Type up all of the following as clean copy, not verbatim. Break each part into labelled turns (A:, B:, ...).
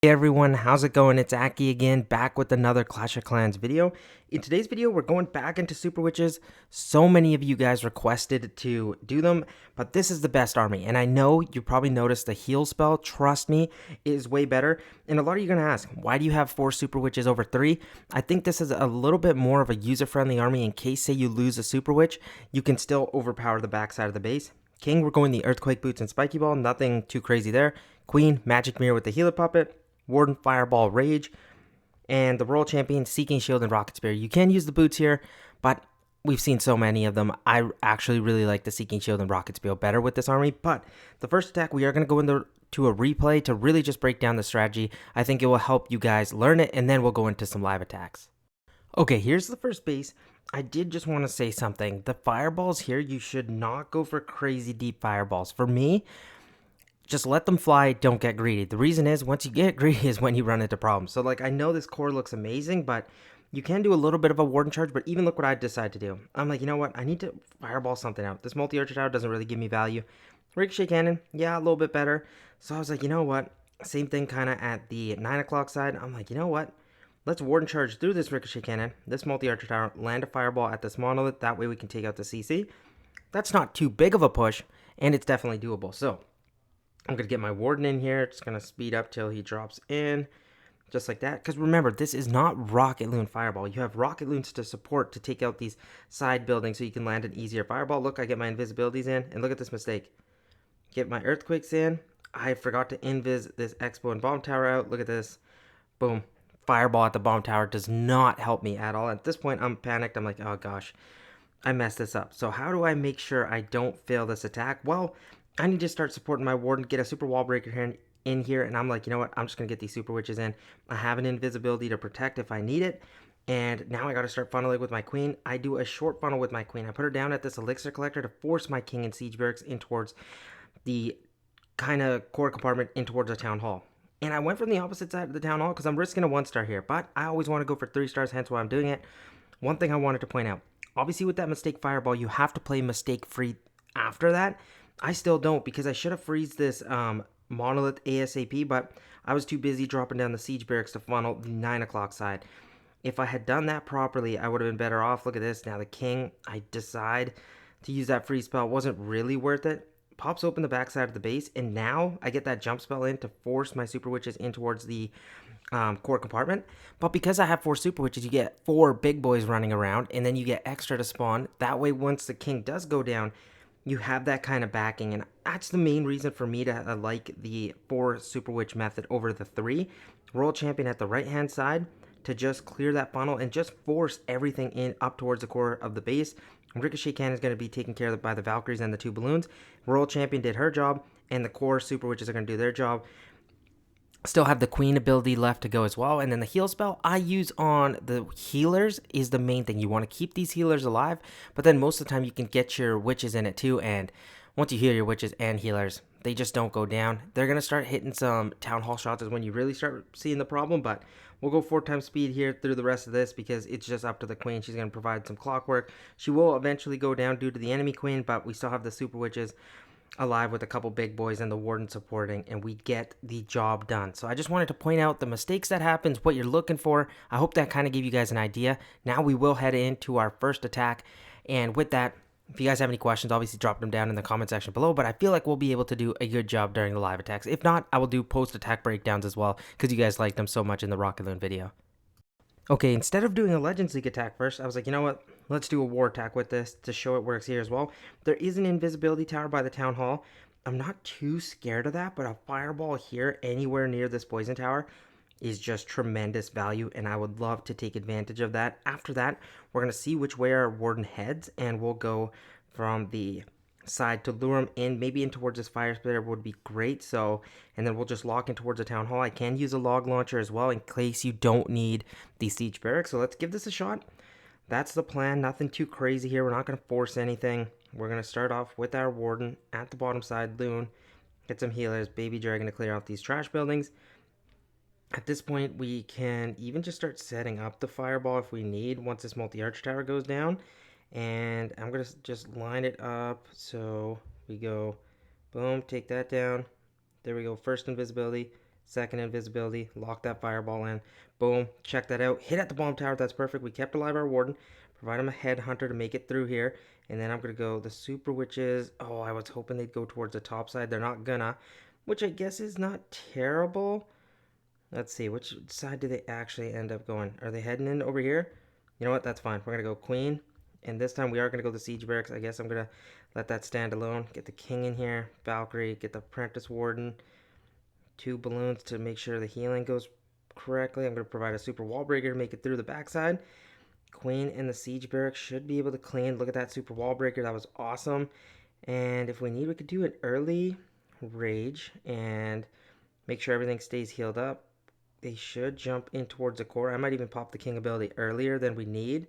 A: Hey everyone, how's it going? It's Aki again, back with another Clash of Clans video. In today's video, we're going back into Super Witches. So many of you guys requested to do them, but this is the best army. And I know you probably noticed the heal spell, trust me, is way better. And a lot of you are going to ask, why do you have 4 Super Witches over 3? I think this is a little bit more of a user-friendly army in case, say, you lose a Super Witch, you can still overpower the backside of the base. King, we're going the Earthquake Boots and Spiky Ball, nothing too crazy there. Queen, Magic Mirror with the Healer Puppet. Warden, Fireball, Rage, and the Royal Champion, Seeking Shield, and Rocket Spear. You can use the boots here, but we've seen so many of them. I actually really like the Seeking Shield and Rocket Spear better with this army, but the first attack, we are going to go into a replay to really just break down the strategy. I think it will help you guys learn it, and then we'll go into some live attacks. Okay, here's the first base. I did just want to say something. The fireballs here, you should not go for crazy deep fireballs. For me, just let them fly, don't get greedy. The reason is, once you get greedy is when you run into problems. So, like, I know this core looks amazing, but you can do a little bit of a warden charge, but even look what I decide to do. I'm like, you know what? I need to fireball something out. This multi-archer tower doesn't really give me value. Ricochet cannon, yeah, a little bit better. So I was like, you know what? Same thing kind of at the 9 o'clock side. I'm like, you know what? Let's warden charge through this ricochet cannon, this multi-archer tower, land a fireball at this monolith. That way we can take out the CC. That's not too big of a push, and it's definitely doable. So I'm going to get my warden in here. It's going to speed up till he drops in. Just like that. Because remember, this is not Rocket Loon Fireball. You have Rocket Loons to support to take out these side buildings so you can land an easier Fireball. Look, I get my invisibilities in. And look at this mistake. Get my Earthquakes in. I forgot to invis this Expo and Bomb Tower out. Look at this. Boom. Fireball at the Bomb Tower does not help me at all. At this point, I'm panicked. I'm like, oh gosh, I messed this up. So how do I make sure I don't fail this attack? Well, I need to start supporting my warden, get a super wall breaker in here, and I'm like, you know what? I'm just going to get these super witches in. I have an invisibility to protect if I need it, and now I got to start funneling with my queen. I do a short funnel with my queen. I put her down at this elixir collector to force my king and siege barracks in towards the kind of core compartment in towards the town hall. And I went from the opposite side of the town hall because I'm risking a 1-star here, but I always want to go for 3 stars, hence why I'm doing it. One thing I wanted to point out, obviously with that mistake fireball, you have to play mistake free after that. I still don't because I should have freezed this monolith ASAP, but I was too busy dropping down the siege barracks to funnel the 9 o'clock side. If I had done that properly, I would have been better off. Look at this. Now the king, I decide to use that freeze spell. It wasn't really worth it. Pops open the backside of the base, and now I get that jump spell in to force my super witches in towards the core compartment. But because I have 4 super witches, you get 4 big boys running around, and then you get extra to spawn. That way, once the king does go down, you have that kind of backing, and that's the main reason for me to like the 4 super witch method over the 3. Royal champion at the right hand side to just clear that funnel and just force everything in up towards the core of the base. Ricochet cannon is going to be taken care of by the Valkyries and the 2 balloons. Royal champion did her job, and the core super witches are going to do their job. Still have the queen ability left to go as well, and then the heal spell I use on the healers is the main thing. You want to keep these healers alive, but then most of the time you can get your witches in it too, and once you heal your witches and healers, they just don't go down. They're going to start hitting some town hall shots is when you really start seeing the problem, but we'll go 4 times speed here through the rest of this because it's just up to the queen. She's going to provide some clockwork. She will eventually go down due to the enemy queen, but we still have the super witches alive with a couple big boys and the warden supporting, and we get the job done. So I just wanted to point out the mistakes that happens, what you're looking for. I hope that kind of gave you guys an idea. Now we will head into our first attack, and with that, if you guys have any questions, obviously drop them down in the comment section below, but I feel like we'll be able to do a good job during the live attacks. If not, I will do post-attack breakdowns as well, because you guys liked them so much in the Rocket Loon video. Okay, instead of doing a Legends League attack first, I was like, you know what? Let's do a war attack with this to show it works here as well. There is an invisibility tower by the town hall. I'm not too scared of that, but a fireball here anywhere near this poison tower is just tremendous value, and I would love to take advantage of that. After that, we're going to see which way our warden heads, and we'll go from the side to lure him in, maybe in towards this fire splitter would be great. So, and then we'll just lock in towards the town hall. I can use a log launcher as well in case you don't need the siege barracks. So let's give this a shot. That's the plan. Nothing too crazy here. We're not going to force anything. We're going to start off with our warden at the bottom side, Loon. Get some healers, baby dragon to clear out these trash buildings. At this point, we can even just start setting up the fireball if we need once this multi-arch tower goes down. And I'm going to just line it up. So we go, boom, take that down. There we go. First invisibility, second invisibility, lock that fireball in. Boom, check that out. Hit at the bomb tower, that's perfect. We kept alive our warden. Provide him a headhunter to make it through here. And then I'm going to go the super witches. Oh, I was hoping they'd go towards the top side. They're not gonna, which I guess is not terrible. Let's see, which side do they actually end up going? Are they heading in over here? You know what, that's fine. We're going to go queen. And this time we are going to go the siege barracks. I guess I'm going to let that stand alone. Get the king in here. Valkyrie. Get the apprentice warden. 2 balloons to make sure the healing goes correctly. I'm going to provide a super wall breaker to make it through the backside. Queen in the siege barracks should be able to clean. Look at that super wall breaker. That was awesome. And if we need, we could do an early rage and make sure everything stays healed up. They should jump in towards the core. I might even pop the king ability earlier than we need.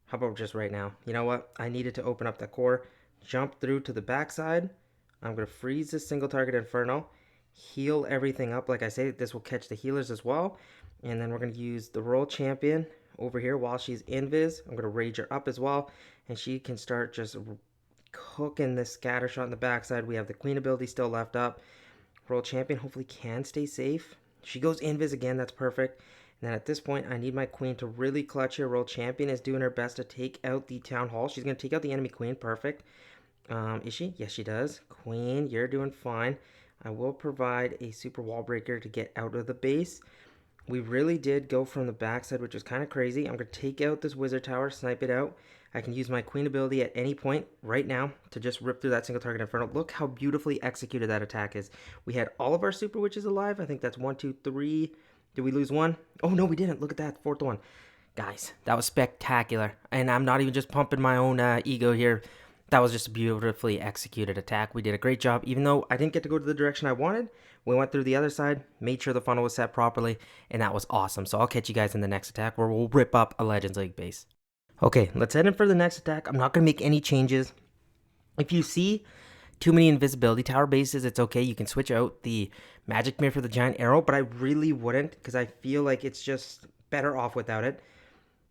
A: How about just right now? You know what? I needed to open up the core. Jump through to the backside. I'm going to freeze this single target inferno. Heal everything up. Like I say, this will catch the healers as well. And then we're going to use the royal champion over here while she's invis. I'm going to rage her up as well. And she can start just cooking this scatter shot in the backside. We have the queen ability still left up. Royal champion hopefully can stay safe. She goes invis again. That's perfect. And then at this point, I need my queen to really clutch here. Royal champion is doing her best to take out the town hall. She's going to take out the enemy queen. Perfect. Is she? Yes, she does. Queen, you're doing fine. I will provide a super wall breaker to get out of the base. We really did go from the backside, which was kind of crazy. I'm going to take out this wizard tower, snipe it out. I can use my queen ability at any point right now to just rip through that single target inferno. Look how beautifully executed that attack is. We had all of our super witches alive. I think that's 1, 2, 3. Did we lose one? Oh, no, we didn't. Look at that, 4th one. Guys, that was spectacular. And I'm not even just pumping my own ego here. That was just a beautifully executed attack. We did a great job. Even though I didn't get to go to the direction I wanted, we went through the other side, made sure the funnel was set properly, and that was awesome. So I'll catch you guys in the next attack where we'll rip up a Legends League base. Okay, let's head in for the next attack. I'm not going to make any changes. If you see too many invisibility tower bases, it's okay. You can switch out the magic mirror for the giant arrow, but I really wouldn't because I feel like it's just better off without it.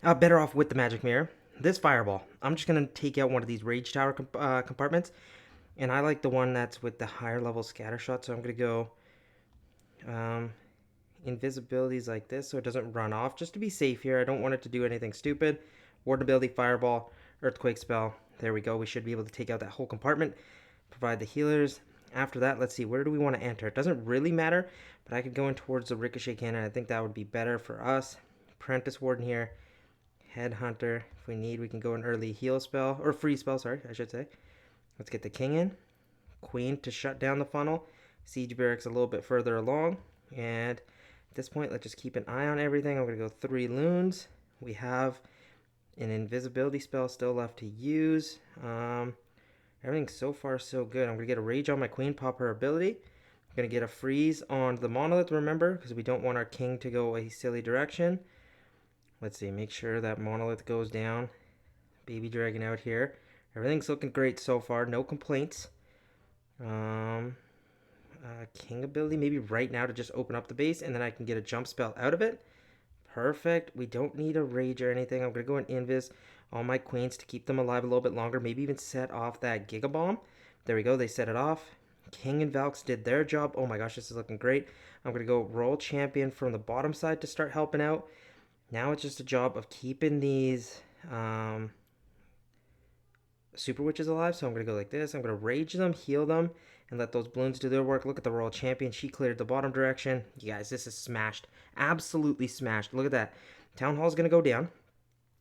A: Better off with the magic mirror. This fireball, I'm just going to take out one of these rage tower compartments, and I like the one that's with the higher level scatter shot, so I'm going to go invisibilities like this so it doesn't run off, just to be safe here. I don't want it to do anything stupid. Ward ability, fireball, earthquake spell. There we go. We should be able to take out that whole compartment, provide the healers. After that, let's see, where do we want to enter? It doesn't really matter, but I could go in towards the ricochet cannon. I think that would be better for us. Apprentice warden here. Headhunter. If we need, we can go an early heal spell, or free spell, sorry, I should say. Let's get the king in. Queen to shut down the funnel. Siege barracks a little bit further along. And at this point, let's just keep an eye on everything. I'm going to go 3 loons. We have an invisibility spell still left to use. Everything's so far so good. I'm going to get a rage on my queen, pop her ability. I'm going to get a freeze on the monolith, remember, because we don't want our king to go a silly direction. Let's see, make sure that monolith goes down. Baby dragon out here. Everything's looking great so far. No complaints. King ability, maybe right now to just open up the base, and then I can get a jump spell out of it. Perfect. We don't need a rage or anything. I'm going to go and invis all my queens to keep them alive a little bit longer. Maybe even set off that Giga Bomb. There we go. They set it off. King and Valks did their job. Oh my gosh, this is looking great. I'm going to go Royal Champion from the bottom side to start helping out. Now it's just a job of keeping these super witches alive. So I'm going to go like this. I'm going to rage them, heal them, and let those balloons do their work. Look at the Royal Champion. She cleared the bottom direction. You guys, this is smashed. Absolutely smashed. Look at that. Town Hall is going to go down.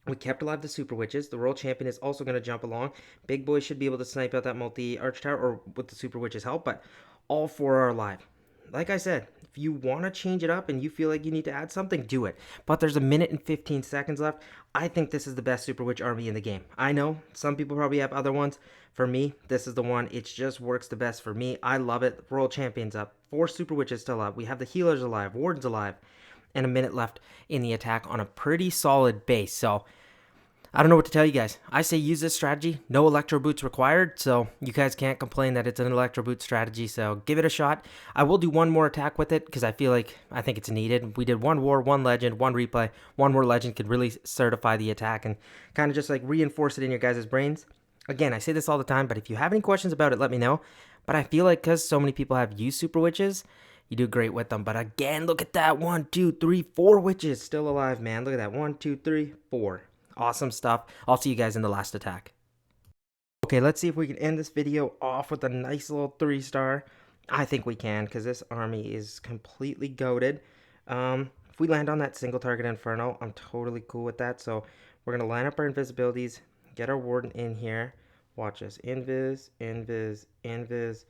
A: We kept alive the super witches. The Royal Champion is also going to jump along. Big boy should be able to snipe out that multi-arch tower, or with the super witches' help, but all 4 are alive. Like I said, if you want to change it up and you feel like you need to add something, do it. But there's 1 minute and 15 seconds left. I think this is the best Super Witch army in the game. I know some people probably have other ones. For me, this is the one. It just works the best for me. I love it. Royal Champion's up. 4 Super Witches still up. We have the healers alive, wardens alive, and 1 minute left in the attack on a pretty solid base. So I don't know what to tell you guys. I say use this strategy. No electro boots required, so you guys can't complain that it's an electro boot strategy. So give it a shot. I will do one more attack with it because I think it's needed. We did 1 war, 1 legend, 1 replay. 1 more legend could really certify the attack and kind of just like reinforce it in your guys' brains. Again, I say this all the time, but if you have any questions about it, let me know. But I feel like because so many people have used Super Witches, you do great with them. But again, look at that. 1, 2, 3, 4 witches still alive, man. Look at that. 1, 2, 3, 4. Awesome stuff. I'll see you guys in the last attack. Okay, let's see if we can end this video off with a nice little 3-star. I think we can, because this army is completely goated. If we land on that single target Inferno, I'm totally cool with that. So we're going to line up our invisibilities, get our Warden in here. Watch this. Invis, Invis, Invis,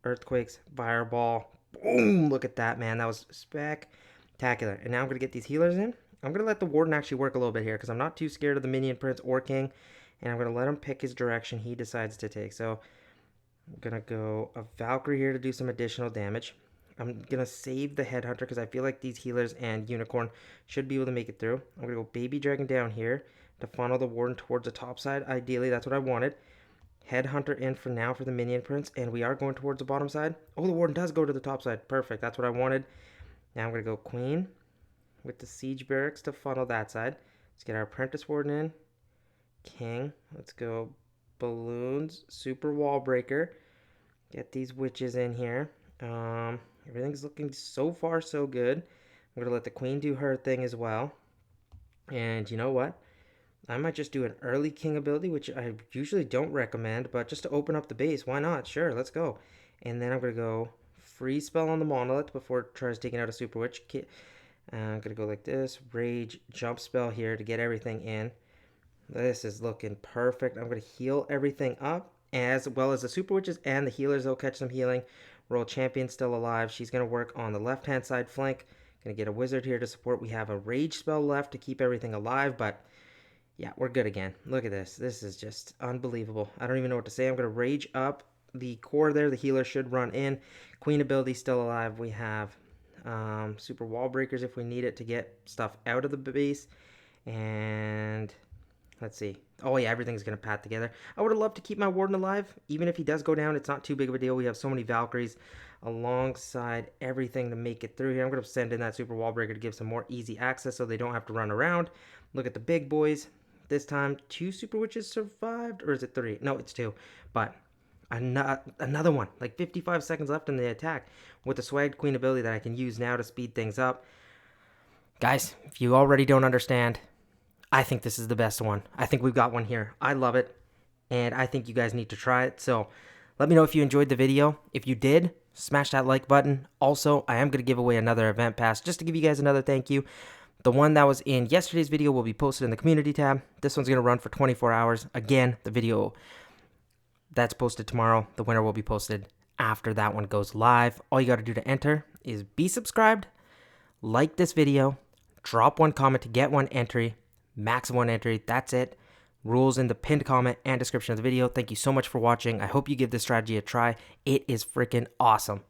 A: Earthquakes, Fireball. Boom! Look at that, man. That was spectacular. And now I'm going to get these healers in. I'm going to let the Warden actually work a little bit here, because I'm not too scared of the Minion Prince or King. And I'm going to let him pick his direction he decides to take. So I'm going to go a Valkyrie here to do some additional damage. I'm going to save the Headhunter because I feel like these healers and Unicorn should be able to make it through. I'm going to go Baby Dragon down here to funnel the Warden towards the top side. Ideally, that's what I wanted. Headhunter in for now for the Minion Prince, and we are going towards the bottom side. Oh, the Warden does go to the top side. Perfect. That's what I wanted. Now I'm going to go Queen with the Siege Barracks to funnel that side. Let's get our Apprentice Warden in. King. Let's go Balloons. Super Wall Breaker. Get these witches in here. Everything's looking so far so good. I'm going to let the Queen do her thing as well. And you know what? I might just do an early King ability, which I usually don't recommend, but just to open up the base, why not? Sure, let's go. And then I'm going to go Freeze Spell on the Monolith before it tries taking out a Super Witch. I'm going to go like this. Rage Jump Spell here to get everything in. This is looking perfect. I'm going to heal everything up, as well as the Super Witches and the healers. They'll catch some healing. World Champion still alive. She's going to work on the left-hand side flank. Going to get a Wizard here to support. We have a Rage spell left to keep everything alive, but yeah, we're good again. Look at this. This is just unbelievable. I don't even know what to say. I'm going to Rage up the core there. The healer should run in. Queen ability still alive. We have Super Wall Breakers if we need it to get stuff out of the base. And let's see. Oh, yeah, everything's going to pat together. I would have loved to keep my Warden alive. Even if he does go down, it's not too big of a deal. We have so many Valkyries alongside everything to make it through here. I'm going to send in that Super Wall Breaker to give some more easy access so they don't have to run around. Look at the big boys. This time, 2 Super Witches survived. Or is it 3? No, it's 2. But another one. Like 55 seconds left in the attack with the Swagged Queen ability that I can use now to speed things up. Guys, if you already don't understand, I think this is the best one. I think we've got one here. I love it, and I think you guys need to try it. So let me know if you enjoyed the video. If you did, smash that like button. Also, I am going to give away another event pass just to give you guys another thank you. The one that was in yesterday's video will be posted in the community tab. This one's going to run for 24 hours. Again, the video that's posted tomorrow, the winner will be posted after that one goes live. All you got to do to enter is be subscribed, like this video, drop one comment to get one entry, max 1 entry. That's it. Rules in the pinned comment and description of the video. Thank you so much for watching. I hope you give this strategy a try. It is freaking awesome.